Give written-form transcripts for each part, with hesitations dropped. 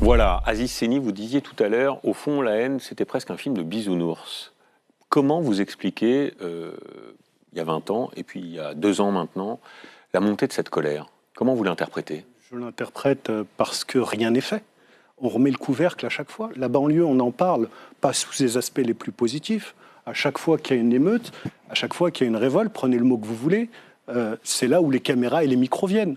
Voilà, Aziz Seni, vous disiez tout à l'heure, au fond, La haine, c'était presque un film de bisounours. Comment vous expliquez, il y a 20 ans, et puis il y a 2 ans maintenant, la montée de cette colère? Comment vous l'interprétez? Je l'interprète parce que rien n'est fait. On remet le couvercle à chaque fois. La banlieue, on en parle, pas sous ses aspects les plus positifs. À chaque fois qu'il y a une émeute, à chaque fois qu'il y a une révolte, prenez le mot que vous voulez, c'est là où les caméras et les micros viennent.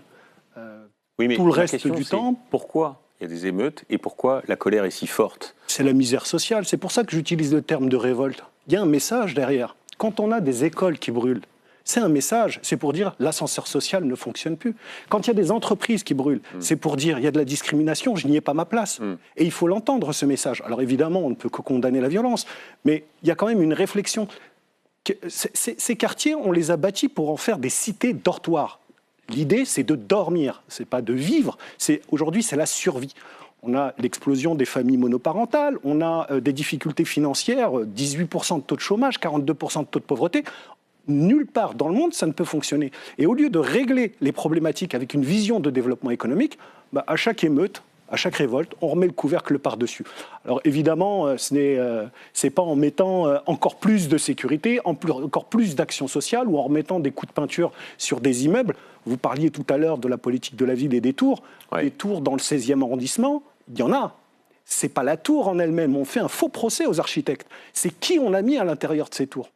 Oui, mais Tout le la reste question, du c'est temps, pourquoi il y a des émeutes et pourquoi la colère est si forte? c'est la misère sociale. C'est pour ça que j'utilise le terme de révolte. Il y a un message derrière. Quand on a des écoles qui brûlent, c'est un message, c'est pour dire l'ascenseur social ne fonctionne plus. Quand il y a des entreprises qui brûlent, c'est pour dire il y a de la discrimination, je n'y ai pas ma place. Et il faut l'entendre, ce message. Alors évidemment, on ne peut que condamner la violence, mais il y a quand même une réflexion. Ces quartiers, on les a bâtis pour en faire des cités dortoirs. L'idée, c'est de dormir, c'est pas de vivre. Aujourd'hui, c'est la survie. On a l'explosion des familles monoparentales, on a des difficultés financières, 18% de taux de chômage, 42% de taux de pauvreté. Nulle part dans le monde, ça ne peut fonctionner. Et au lieu de régler les problématiques avec une vision de développement économique, à chaque émeute, à chaque révolte, on remet le couvercle par-dessus. Alors évidemment, ce n'est pas en mettant encore plus de sécurité, encore plus d'action sociale ou en remettant des coups de peinture sur des immeubles. Vous parliez tout à l'heure de la politique de la ville et des tours. Ouais. Les tours dans le 16e arrondissement, il y en a. Ce n'est pas la tour en elle-même. On fait un faux procès aux architectes. C'est qui on a mis à l'intérieur de ces tours.